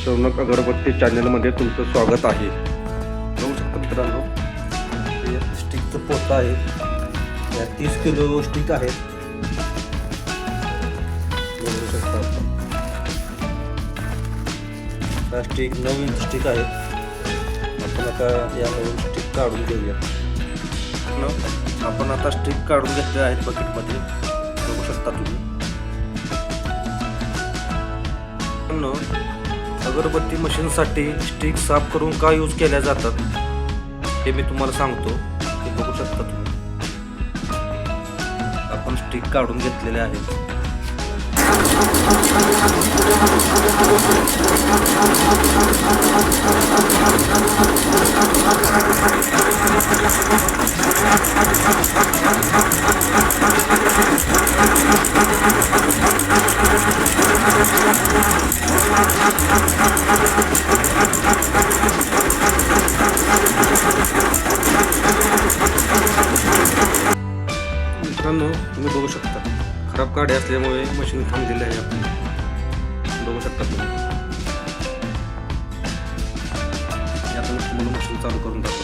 शौनक अगरबत्ती चॅनलमध्ये तुमचं स्वागत आहे. बघू शकता मित्रांनो, हे स्टिकचं पोतं आहे. या 30 किलो स्टिक आहेत. बघू शकता हा स्टिक 9 इंच स्टिक आहे. आपण आता या 9 इंच स्टिक काढून घेऊया. आपण आता स्टिक काढून घेतले आहेत बकेटमध्ये. बघू शकता तुम्ही. अगरबत्ती मशीनसाठी स्टिक साफ करून का यूज केल्या जातात हे मी तुम्हाला सांगतो. हे बघू शकता तुम्ही. आपण स्टिक काढून घेतलेले आहेत. मित्रांनो, तुम्ही बघू शकता खराब काड्या असल्यामुळे मशीन थांबलेली आहे. आपण बघू शकता तुम्ही. आपण तुम्हाला मशीन चालू करून दाखवतो.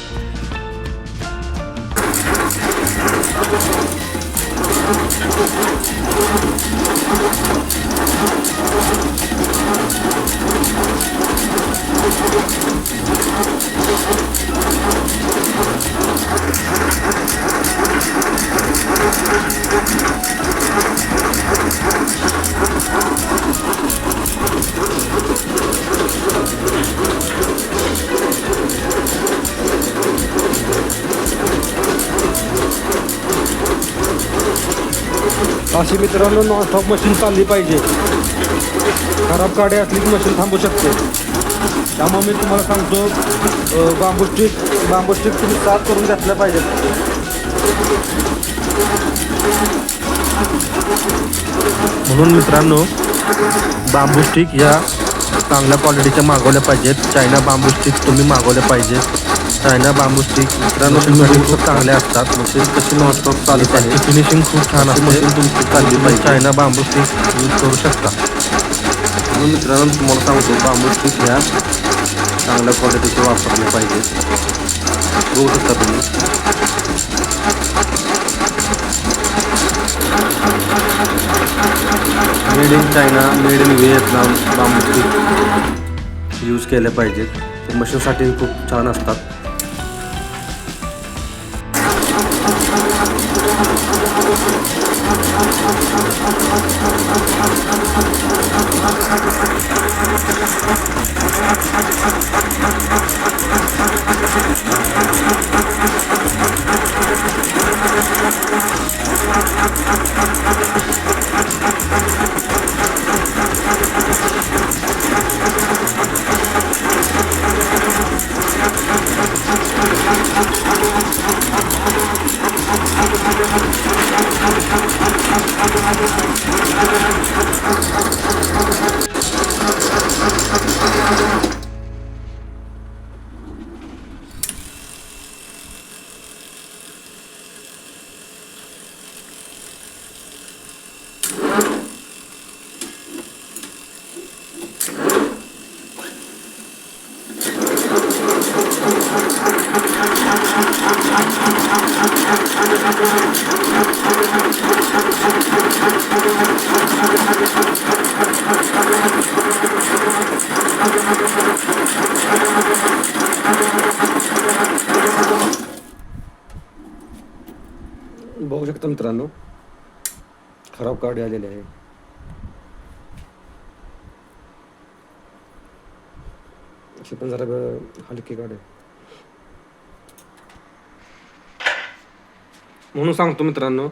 अशी मित्रांनो नॉनस्टॉप मशीन चालली पाहिजे. खराब काडी असली की मशीन थांबू शकते. त्यामुळे मी तुम्हाला सांगतो, बांबू स्टिक तुम्ही साफ करून घेतल्या पाहिजेत. म्हणून मित्रांनो, बांबू स्टिक या चांगल्या क्वालिटीच्या मागवल्या पाहिजेत. चायना बांबू स्टिक तुम्ही मागवल्या पाहिजेत. चायना बांबू स्टिक मित्रांनो खूप चांगले असतात. मशीन कशी नॉनस्टॉप चालू पाहिजे. फिनिशिंग खूप छान असते. मशीन तुमची चालली पाहिजे. चायना बांबू स्टिक यूज करू शकता. म्हणून मित्रांनो तुम्हाला सांगतो, बांबू स्टिक ह्या चांगल्या क्वालिटीचे वापरले पाहिजेत. बघू शकता तुम्ही. Made in China, made in Vietnam bamboo stick use केले पाहिजेत. ते मशीनसाठी खूप छान असतात. बघू शकता मित्रांनो, खराब काडी आलेली आहे. अशी पण जरा हलकी काडी. म्हणून सांगतो मित्रांनो,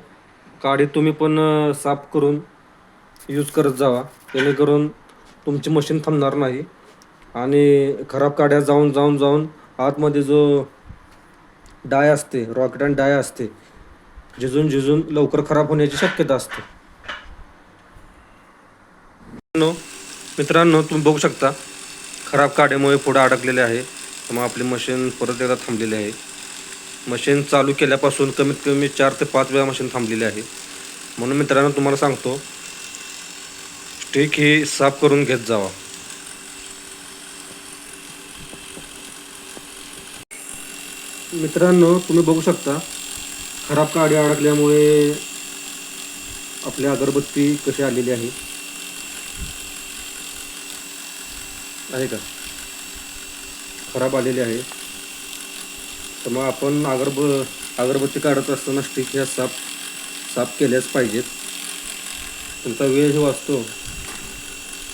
काडी तुम्ही पण साफ करून यूज करत जावा. जेणेकरून तुमची मशीन थांबणार नाही आणि खराब काड्या जाऊन आतमध्ये जो डाय असते, रॉकेट आणि डाय असते, झिजून लवकर खराब होण्याची शक्यता असते. मित्रांनो तुम्ही बघू शकता, खराब काड्यामुळे पुढे अडकलेले आहे. त्यामुळे आपली मशीन परत एकदा थांबलेली आहे. मशीन चालू केल्यापासून कमीत कमी 4 ते 5 वेळा मशीन थांबलेली आहे. म्हणून मित्रांनो तुम्हाला सांगतो, स्टिक ही साफ करून घेत जावा. मित्रांनो, तुम्ही बघू शकता खराब काडी अडकल्यामुळे आपली अगरबत्ती कशी आलेली आहे का, खराब आलेली आहे. तर मग आपण अगरबत्ती काढत असताना स्टिक ह्या साफ केल्याच पाहिजेत. तुमचा वेळही वाचतो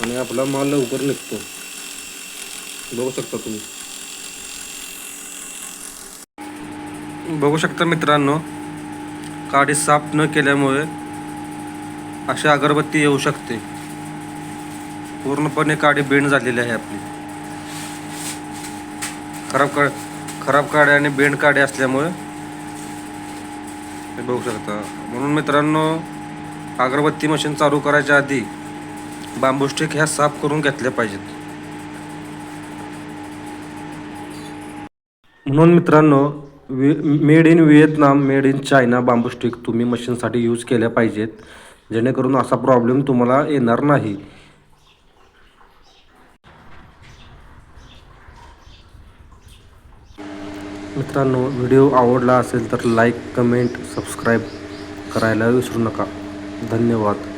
आणि आपला माल लवकर निघतो. बघू शकता तुम्ही, बघू शकता मित्रांनो, काडी साफ न केल्यामुळे अशी अगरबत्ती येऊ शकते. पूर्णपणे काडी बेंड झालेली आहे आपली. खराब काड्या आणि बेंड काड्या असल्यामुळे हे बघू शकता. म्हणून मित्रांनो, अगरबत्ती मशीन चालू करायच्या आधी बांबू स्टिक ह्या साफ करून घेतल्या पाहिजेत. म्हणून मित्रांनो, made in Vietnam, made in China bamboo stick तुम्ही मशीनसाठी यूज केल्या पाहिजेत, जेणेकरून असा प्रॉब्लेम तुम्हाला येणार नाही. मित्रांनो, व्हिडिओ आवडला असेल तर लाईक, कमेंट, सबस्क्राईब करायला विसरू नका. धन्यवाद.